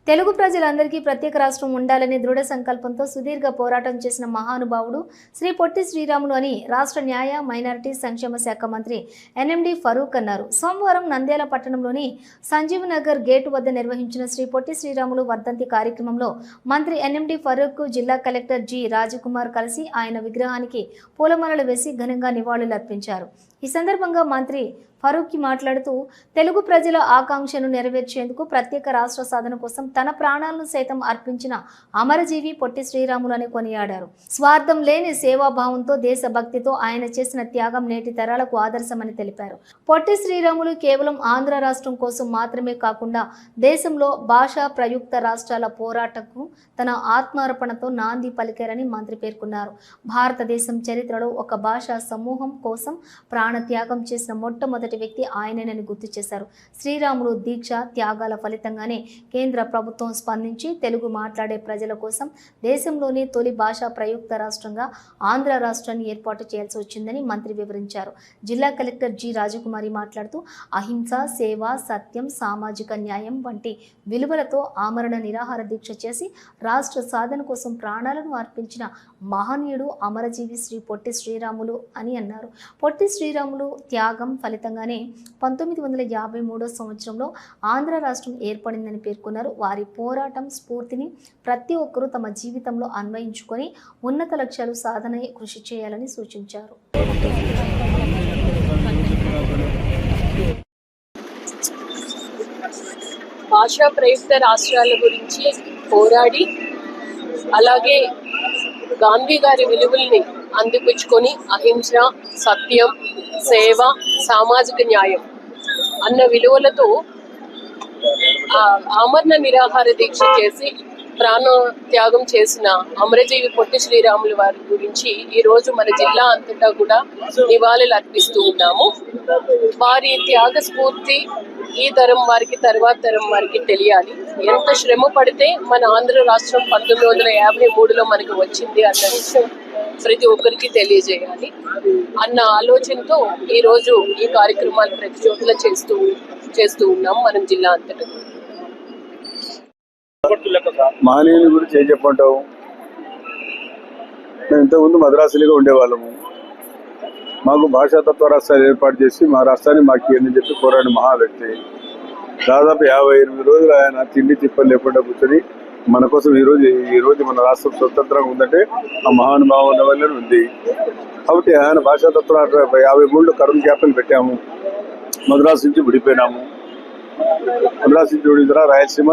తెలుగు ప్రజలందరికీ ప్రత్యేక రాష్ట్రం ఉండాలని దృఢ సంకల్పంతో సుదీర్ఘ పోరాటం చేసిన మహానుభావుడు శ్రీ పొట్టి శ్రీరాములు అని రాష్ట్ర న్యాయ మైనారిటీ సంక్షేమ శాఖ మంత్రి ఎన్ఎండి ఫరూక్ అన్నారు. సోమవారం నంద్యాల పట్టణంలోని సంజీవ్ నగర్ గేటు వద్ద నిర్వహించిన శ్రీ పొట్టి శ్రీరాములు వర్ధంతి కార్యక్రమంలో మంత్రి ఎన్ఎండి ఫరూక్ జిల్లా కలెక్టర్ జి రాజకుమార్ కలిసి ఆయన విగ్రహానికి పూలమాలలు వేసి ఘనంగా నివాళులర్పించారు. ఈ సందర్భంగా మంత్రి ఫరూక్ మాట్లాడుతూ తెలుగు ప్రజల ఆకాంక్షను నెరవేర్చేందుకు ప్రత్యేక రాష్ట్ర సాధన కోసం తన ప్రాణాలను సైతం అర్పించిన అమరజీవి పొట్టి శ్రీరాములు అని కొనియాడారు. స్వార్థం లేని సేవాభావంతో దేశభక్తితో ఆయన చేసిన త్యాగం నేటి తరాలకు ఆదర్శమని తెలిపారు. పొట్టి శ్రీరాములు కేవలం ఆంధ్ర రాష్ట్రం కోసం మాత్రమే కాకుండా దేశంలో భాషా ప్రయుక్త రాష్ట్రాల పోరాటకు తన ఆత్మార్పణతో నాంది పలికారని మంత్రి పేర్కొన్నారు. భారతదేశం చరిత్రలో ఒక భాషా సమూహం కోసం ప్రాణత్యాగం చేసిన మొట్టమొదటి వ్యక్తి ఆయనని గుర్తు చేశారు. శ్రీరాములు దీక్ష త్యాగాల ఫలితంగానే కేంద్ర ప్రభుత్వం స్పందించి తెలుగు మాట్లాడే ప్రజల కోసం దేశంలోనే తొలి భాషా ప్రయుక్త రాష్ట్రంగా ఆంధ్ర రాష్ట్రాన్ని ఏర్పాటు చేయాల్సి వచ్చిందని మంత్రి వివరించారు. జిల్లా కలెక్టర్ జి రాజకుమారి మాట్లాడుతూ అహింస, సేవ, సత్యం, సామాజిక న్యాయం వంటి విలువలతో ఆమరణ నిరాహార దీక్ష చేసి రాష్ట్ర సాధన కోసం ప్రాణాలను అర్పించిన మహనీయుడు అమరజీవి శ్రీ పొట్టి శ్రీరాములు అని అన్నారు. పొట్టి శ్రీరాములు త్యాగం ఫలితంగానే 1953 సంవత్సరంలో ఆంధ్ర రాష్ట్రం ఏర్పడిందని పేర్కొన్నారు. వారి పోరాటం స్ఫూర్తిని ప్రతి ఒక్కరూ తమ జీవితంలో అన్వయించుకొని ఉన్నత లక్ష్యాలు సాధన కృషి చేయాలని సూచించారు. భాషా ప్రయుక్త రాష్ట్రాల గురించి పోరాడి అలాగే గాంధీ గారి విలువల్ని అందిపుచ్చుకొని అహింస, సత్యం, సేవ, సామాజిక న్యాయం అన్న విలువలతో ఆమరణ నిరాహార దీక్ష చేసి ప్రాణ త్యాగం చేసిన అమరజీవి పొట్టి శ్రీరాములు వారి గురించి ఈరోజు మన జిల్లా అంతటా కూడా నివాళులు అర్పిస్తూ ఉన్నాము. వారి త్యాగ స్ఫూర్తి ఈ తరం వారికి, తర్వాత తరం వారికి తెలియాలి. ఎంత శ్రమ పడితే మన ఆంధ్ర రాష్ట్రం 1953లో మనకు వచ్చింది అన్న విషయం ప్రతి ఒక్కరికి తెలియజేయాలి అన్న ఆలోచనతో ఈరోజు ఈ కార్యక్రమాలు ప్రతి చోట్ల చేస్తూ ఉన్నాం మనం జిల్లా అంతటా. మహనీయుని గురించి ఏం చెప్పంటావు? మేము ఇంతకుముందు మద్రాసులుగా ఉండేవాళ్ళము. మాకు భాషా తత్వ రాష్ట్రాలు ఏర్పాటు చేసి మా రాష్ట్రాన్ని మాకు ఇవ్వని చెప్పి పోరాడిన మహా వ్యక్తి. దాదాపు 58 రోజులు ఆయన తిండి తిప్పలు లేకుండా కూర్చొని మన కోసం ఈరోజు మన రాష్ట్రం స్వతంత్రంగా ఉందంటే ఆ మహానుభావం వల్లనే ఉంది. కాబట్టి ఆయన భాషా తత్వ 53లో కరుణ క్యాపిటల్ పెట్టాము. మద్రాసు నుంచి విడిపోయినాము. మద్రాసు నుంచి విడిన రాయలసీమ